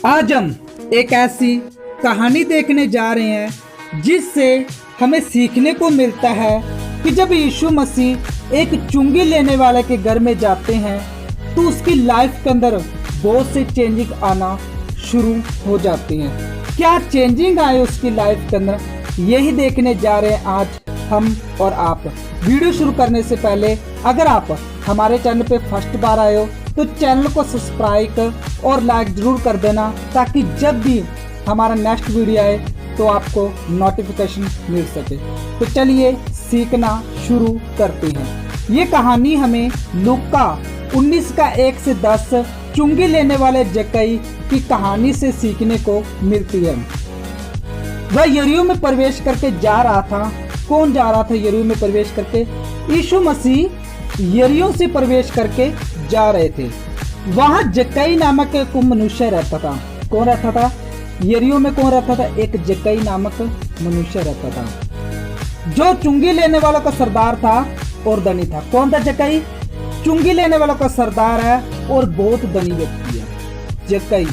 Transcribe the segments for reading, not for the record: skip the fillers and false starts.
आज हम एक ऐसी कहानी देखने जा रहे हैं जिससे हमें सीखने को मिलता है कि जब यीशु मसीह एक चुंगी लेने वाले के घर में जाते हैं तो उसकी लाइफ के अंदर बहुत से चेंजिंग आना शुरू हो जाती हैं। क्या चेंजिंग आए उसकी लाइफ के अंदर, यही देखने जा रहे हैं आज हम और आप। वीडियो शुरू करने से पहले अगर आप हमारे चैनल पे फर्स्ट बार आए हो तो चैनल को सब्सक्राइब और लाइक जरूर कर देना, ताकि जब भी हमारा नेक्स्ट वीडियो आए तो आपको नोटिफिकेशन मिल सके। तो चलिए सीखना शुरू करते हैं। ये कहानी हमें लूका 19 का 1 से 10 चुंगी लेने वाले जक्कई की कहानी से सीखने को मिलती है। वह यरीहो में प्रवेश करके जा रहा था। कौन जा रहा था यरीहो में प्रवेश करके? यीशु मसीह यरीहो से प्रवेश करके जा रहे थे। वहां जक्कई नामक एक मनुष्य रहता था। कौन रहता था यरीहो में? कौन रहता था? एक जक्कई नामक मनुष्य रहता था जो चुंगी लेने वालों का सरदार था और धनी था। कौन था जक्कई? चुंगी लेने वालों का सरदार है और बहुत धनी व्यक्ति है जक्कई।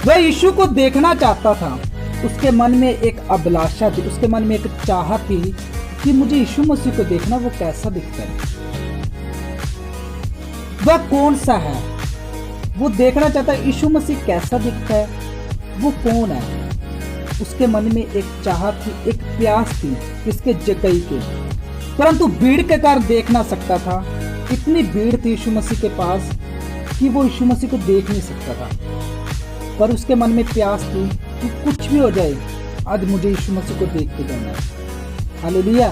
वह यीशु को देखना चाहता था। उसके मन में एक अभिलाषा थी, उसके मन में एक चाहत थी कि मुझे यीशु मसीह को देखना, वो कैसा दिखता है, वह कौन सा है। वो देखना चाहता है यीशु मसीह कैसा दिखता है, वो कौन है। उसके मन में एक चाहत थी, एक प्यास थी इसके जक्कई के, परंतु भीड़ के कारण देख ना सकता था। इतनी भीड़ थी यीशु मसीह के पास कि वो यीशु मसीह को देख नहीं सकता था। पर उसके मन में प्यास थी कि कुछ भी हो जाए, आज मुझे यीशु मसीह को देख के जाना है। हालेलुया।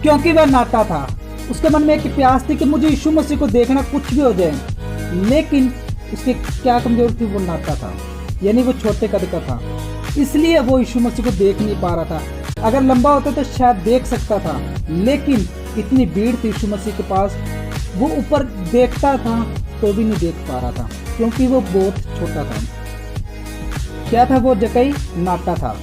क्योंकि वह नाता था, उसके मन में एक प्यास थी कि मुझे यीशु मसीह को देखना, कुछ भी हो जाए। लेकिन उसके क्या कमजोर थी? वो नाता था, यानी वो छोटे कद का था, इसलिए वो यीशु मसीह को देख नहीं पा रहा था। अगर लंबा होता तो शायद देख सकता था, लेकिन इतनी भीड़ थी यीशु मसीह के पास, वो ऊपर देखता था तो भी नहीं देख पा रहा था, क्योंकि वो बहुत छोटा था। क्या था वो जक्कई? नाटा था।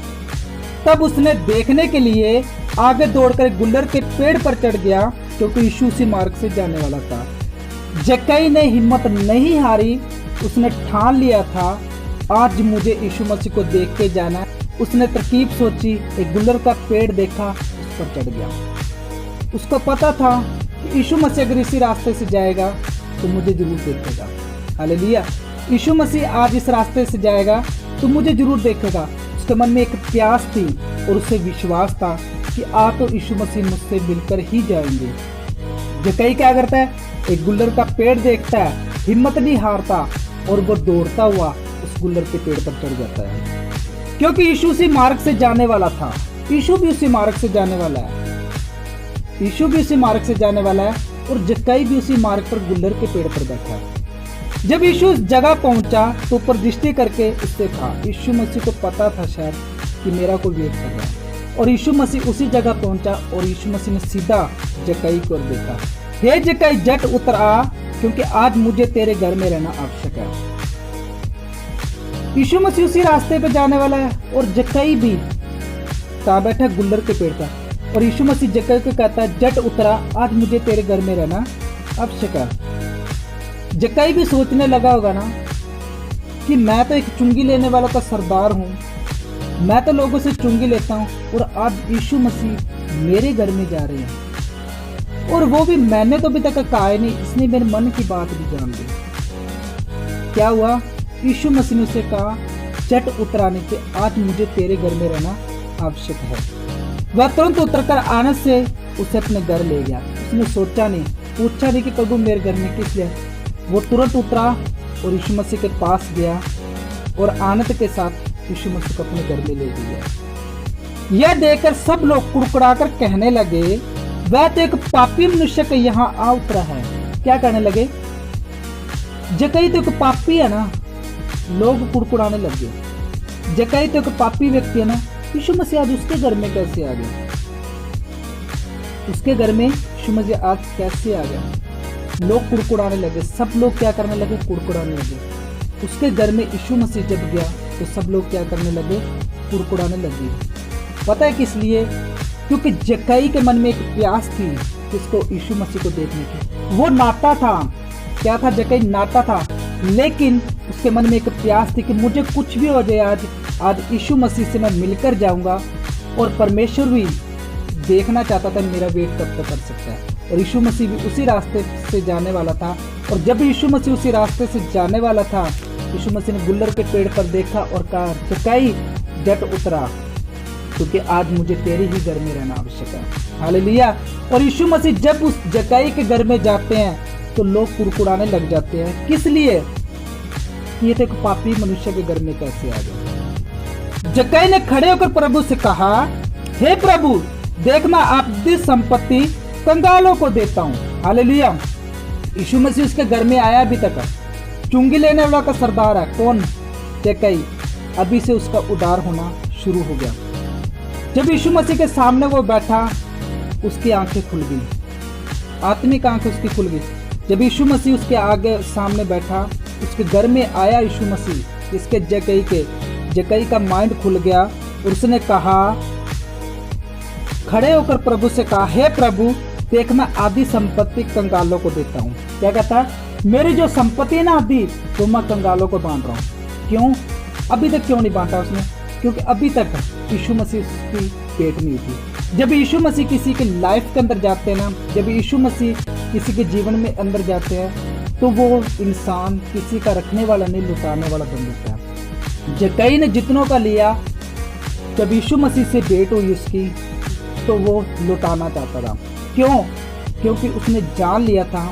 तब उसने देखने के लिए आगे दौड़कर गुल्लर के पेड़ पर चढ़ गया, क्योंकि यीशु उसी मार्ग से जाने वाला था। जक्कई ने हिम्मत नहीं हारी। उसने ठान लिया था आज मुझे यीशु मसीह को देख के जाना है। उसने तरकीब सोची, एक गुल्लर का पेड़ देखा, उस पर चढ़ गया। उसको पता था कि यीशु मसीह अगर इसी रास्ते से जाएगा तो मुझे जरूर देखेगा। हालेलुया। यीशु मसीह आज इस रास्ते से जाएगा तो मुझे जरूर देखेगा। उसके मन में एक प्यास थी और उसे विश्वास था कि आप तो यीशु मसीह मुझसे मिलकर ही जाएंगे। जक्कई क्या करता है? एक गुल्लर का पेड़ देखता है, हिम्मत नहीं हारता और वो दौड़ता हुआ उस गुल्लर के पेड़ पर चढ़ जाता है, क्योंकि यीशु उसी मार्ग से जाने वाला था। यीशु भी उसी मार्ग से जाने वाला है। यीशु भी उसी मार्ग से जाने वाला है और जक्कई भी उसी मार्ग पर गुल्लर के पेड़ पर बैठा है। जब यीशु उस जगह पहुंचा तो ऊपर दृष्टि करके उससे कहा, यीशु मसीह को पता था शायद कि मेरा कोई वेट कर रहा है, और यीशु मसीह उसी जगह पहुंचा और यीशु मसीह ने सीधा जक्कई को देखा। हे जक्कई, झट उतर आ, क्योंकि आज मुझे तेरे घर में रहना आवश्यक है। यीशु मसीह उसी रास्ते पे जाने वाला है और जक्कई भी कहाँ बैठा? गुल्लर के पेड़ पर। और यीशु मसीह जक्कई को कहता है, झट उतरा, आज मुझे तेरे घर में रहना आवश्यक है। जक्कई भी सोचने लगा होगा ना कि मैं तो एक चुंगी लेने वालों का सरदार हूँ, मैं तो लोगों से चुंगी लेता हूँ, और आज यीशु मसीह मेरे घर में जा रहे हैं, और वो भी मैंने तो अभी तक कहा ही नहीं, इसने मेरे मन की बात भी जान ली। क्या हुआ? यीशु मसीह ने उसे कहा, झट उतराने के, आज मुझे तेरे घर में रहना आवश्यक है। वह तुरंत उतरकर आनंद से उसे अपने घर ले गया। उसने सोचा नहीं, पूछा नहीं कि प्रभु मेरे घर में किस लिए। वो तुरंत उतरा और यीशु मसीह के पास गया और आनंद के साथ यीशु मसीह को अपने घर में ले गया। यह देखकर सब लोग कुड़कुड़ाकर कहने लगे, वह तो एक पापी मनुष्य के यहाँ आ उतरा है। क्या कहने लगे? जक्कई तो एक पापी है ना। लोग कुड़कुड़ाने लगे, जक्कई तो एक पापी व्यक्ति है ना, यीशु मसीह आज उसके घर में कैसे आ गया? उसके घर में यीशु मसीह आज कैसे आ गया? लोग कुड़कुड़ाने लगे। सब लोग क्या करने लगे? कुड़कुड़ाने लगे। उसके घर में यीशु मसीह जब गया तो सब लोग क्या करने लगे? कुड़कुड़ाने लगे। पता है किस लिए? क्योंकि जक्कई के मन में एक प्यास थी किसको? यीशु मसीह को देखने की। वो नाता था। क्या था? जक्कई नाता था, लेकिन उसके मन में एक प्यास थी कि मुझे कुछ भी हो जाए, आज यीशु मसीह से मैं मिलकर जाऊंगा। और परमेश्वर भी देखना चाहता था मेरा वेट कब तक कर सकता है। और यीशु मसीह भी उसी रास्ते से जाने वाला था। और जब यीशु मसीह उसी रास्ते से जाने वाला था, यीशु मसीह ने गुल्लर के पेड़ पर देखा और कहा, जक्कई जट उतरा, क्योंकि आज मुझे तेरे ही घर में रहना आवश्यक है। हालेलुया। और यीशु मसीह जब उस जक्कई के घर में जाते हैं तो लोग कुड़कुड़ाने लग जाते हैं। किस लिए? ये तो एक पापी मनुष्य के घर में कैसे आ गया। जक्कई ने खड़े होकर प्रभु से कहा, हे प्रभु, देख मैं आपकी संपत्ति कंगालों को देता हूँ। हालेलुया। यीशु मसीह उसके घर में आया अभी तक, चुंगी लेने वाला का सरदार है। कौन? जक्कई। अभी से उसका उदार होना शुरू हो गया। जब यीशु मसीह के सामने वो बैठा, उसकी आंखें खुल गई, आत्मिक आंखें उसकी खुल गई। जब यीशु मसीह उसके आगे सामने बैठा, उसके घर में आया यीशु मसीह, इसके जक्कई का माइंड खुल गया। और उसने कहा, खड़े होकर प्रभु से कहा, हे प्रभु, देख मैं आधी संपत्ति कंगालों को देता हूँ। क्या कहता? मेरी जो संपत्ति है ना आधी, तो मैं कंगालों को बांट रहा हूँ। क्यों? अभी तक क्यों नहीं बांटा उसने? क्योंकि अभी तक यीशु मसीह उसकी पेट में थी। जब यीशु मसीह किसी के लाइफ के अंदर जाते हैं ना, जब यीशु मसीह किसी के जीवन में अंदर जाते हैं, तो वो इंसान किसी का रखने वाला नहीं, लुटाने वाला बन जाता है। जक्कई ने जितनों का लिया, जब यीशु मसीह से भेंट हुई उसकी, तो वो लुटाना चाहता था। क्यों? क्योंकि उसने जान लिया था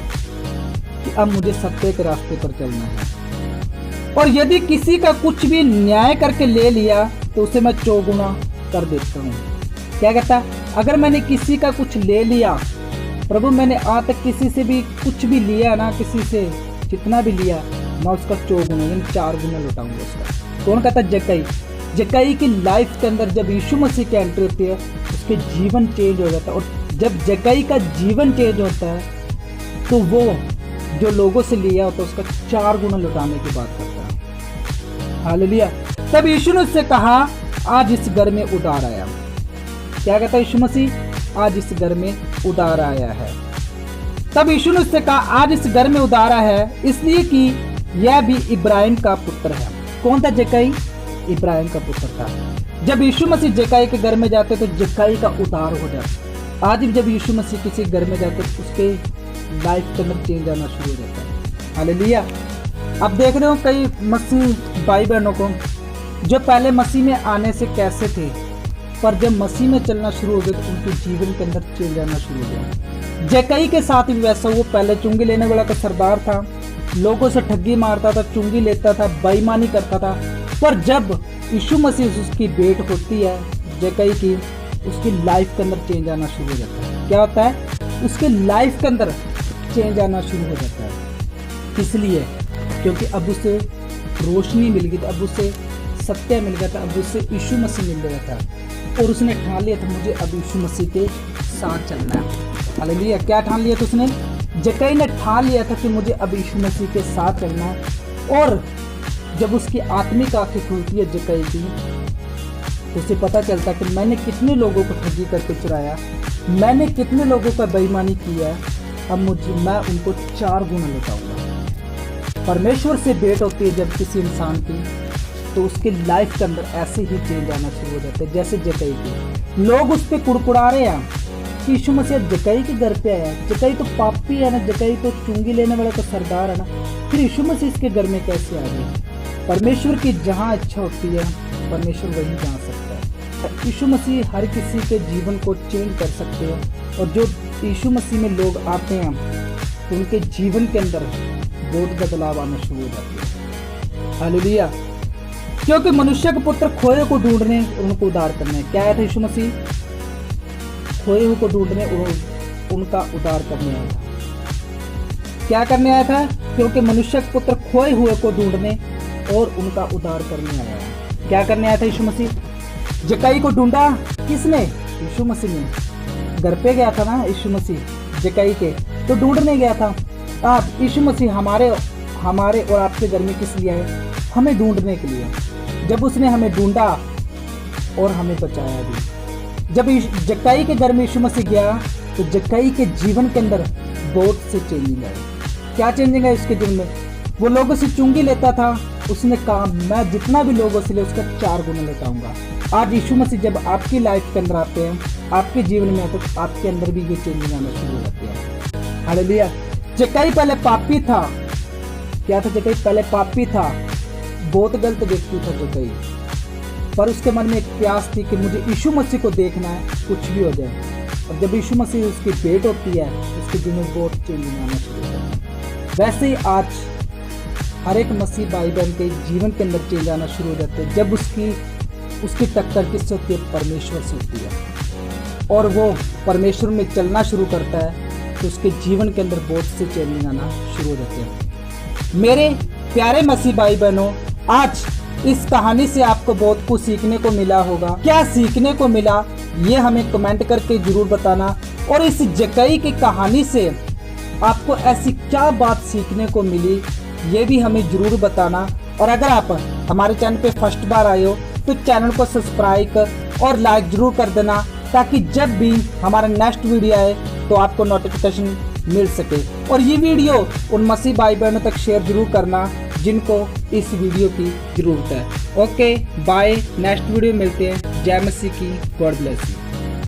कि अब मुझे सत्य के रास्ते पर चलना है। और यदि किसी का कुछ भी न्याय करके ले लिया, तो उसे मैं चौगुना कर देता हूँ। क्या कहता है? अगर मैंने किसी का कुछ ले लिया, प्रभु मैंने आज तक किसी से भी कुछ भी लिया ना, किसी से जितना भी लिया, मैं उसका चौगुना यानी 4 गुना लौटाऊंगा उसका। कौन कहता है? जक्कई। जक्कई की लाइफ के अंदर जब यीशु मसीह की एंट्री होती है, उसके जीवन चेंज हो जाता है। और जब जक्कई का जीवन चेंज होता है, तो वो जो लोगों से लिया होता है उसका 4 गुना लौटाने की बात करता है। हालेलुया। तब यीशु ने उससे कहा, आज इस घर में उधार आया। क्या कहता है यीशु मसीह? आज इस घर में उधार आया है। तब यीशु ने उससे कहा, आज इस घर में उधार आया है, इसलिए कि यह भी इब्राहिम का पुत्र है। कौन था? जक्कई। इब्राहिम का पुत्र था। जब यीशु मसीह जक्कई के घर में जाते तो जक्कई का उद्धार हो जाता। आज भी जब यीशु मसीह किसी घर में जाते तो उसके लाइफ के अंदर चेंज आना शुरू हो जाता है। हालेलुया। अब देख रहे हो कई मसीह भाई बहनों को, जो पहले मसीह में आने से कैसे थे, पर जब मसीह में चलना शुरू हो गए तो उनके जीवन के अंदर चेंज आना शुरू हो गया। जक्कई के साथ भी वैसा, वो पहले चुंगी लेने वाला का सरदार था, लोगों से ठगी मारता था, चुंगी लेता था, बेईमानी करता था। पर जब यीशु मसीह उसकी भेंट होती है जक्कई की, उसकी लाइफ के अंदर चेंज आना शुरू हो जाता है। क्या होता है? उसके लाइफ के अंदर चेंज आना शुरू हो जाता है। इसलिए क्योंकि अब उसे रोशनी मिल गई, अब उसे सत्य मिल गया था, अब उसे यीशु मसीह मिल गया था। और उसने ठान लिया था, मुझे अब यीशु मसीह के साथ चलना है। हालेलुया। क्या ठान लिया था उसने? जक्कई ने ठान लिया था कि मुझे अब यीशु मसीह के साथ चलना है। और जब उसकी आत्मिक आंखें खुलती है जक्कई की, तो उसे पता चलता कि मैंने कितने लोगों को ठगी करके चुराया, मैंने कितने लोगों का बेईमानी किया, अब मैं उनको 4 गुना लौटाऊंगा। परमेश्वर से भेंट होती है जब किसी इंसान की, तो उसके लाइफ के अंदर ऐसे ही चेंज आना शुरू हो जाता है। जैसे जक्कई के लोग उस पर कुड़कुड़ा रहे हैं कि यीशु मसीह जक्कई के घर पे आया, जक्कई तो पापी है ना, जक्कई तो चुंगी लेने वाला तो सरदार है ना, फिर यीशु मसीह इसके घर में कैसे आ गए? परमेश्वर की जहाँ इच्छा होती है, परमेश्वर वहीं जा सकता है। यीशु मसीह हर किसी के जीवन को चेंज कर सकते हैं। और जो यीशु मसीह में लोग आते हैं, तो उनके जीवन के अंदर बहुत बदलाव आना शुरू हो जाती है। हालेलुया। क्योंकि मनुष्य के पुत्र खोए को ढूंढने और उनको उद्धार करने। क्या आया था यीशु मसीह? खोए हुए को ढूंढने और उनका उद्धार करने आया था। क्या करने आया था? क्योंकि मनुष्य के पुत्र खोए हुए को ढूंढने और उनका उद्धार करने आया है। क्या करने आया था यीशु मसीह? जक्कई को ढूंढा किसने? यीशु मसीह ने। घर पे गया था ना यीशु मसीह जक्कई के, तो ढूंढने गया था। आप यीशु मसीह हमारे और आपके घर में किस लिए आए? हमें ढूंढने के लिए। जब उसने हमें ढूंढा और हमें बचाया भी। जब जक्कई के घर में यीशु मसीह गया, तो जक्कई के जीवन के अंदर बहुत से चेंजिंग आए। क्या चेंजिंग है उसके जीवन में? वो लोगों से चुंगी लेता था, उसने कहा मैं जितना भी लोगों से ले उसका 4 गुना लेता हूँगा। आज यीशु मसीह जब आपकी लाइफ के अंदर आते हैं, आपके जीवन में आते तो आपके अंदर भी ये चेंजिंग आना शुरू हो जाती है। हालेलुया। जक्कई पहले पापी था। क्या था जक्कई? पहले पापी था, बहुत गलत व्यक्ति था जक्कई, पर उसके मन में एक प्यास थी कि मुझे यीशु मसीह को देखना है, कुछ भी हो जाए। और जब यीशु मसीह उसकी भेंट होती है, उसके जीवन में बहुत चेंजिंग आना शुरू हो जाता है। वैसे ही आज हर एक मसीह भाई बहन के जीवन के अंदर चेंज आना शुरू हो जाते हैं जब उसकी टक्कर किससे होती है? परमेश्वर से होती है, और वो परमेश्वर में चलना शुरू करता है तो उसके जीवन के अंदर बहुत से चेंजिंग आना शुरू हो जाते हैं। मेरे प्यारे मसीह भाई बहनों, आज इस कहानी से आपको बहुत कुछ सीखने को मिला होगा। क्या सीखने को मिला ये हमें कमेंट करके जरूर बताना, और इस जक्कई की कहानी से आपको ऐसी क्या बात सीखने को मिली ये भी हमें जरूर बताना। और अगर आप हमारे चैनल पे फर्स्ट बार आए हो तो चैनल को सब्सक्राइब और लाइक जरूर कर देना, ताकि जब भी हमारा नेक्स्ट वीडियो आए तो आपको नोटिफिकेशन मिल सके। और ये वीडियो उन मसीह भाई बहनों तक शेयर जरूर करना जिनको इस वीडियो की ज़रूरत है। ओके बाय, नेक्स्ट वीडियो मिलते हैं। जय मसीह की, गॉड ब्लेस यू।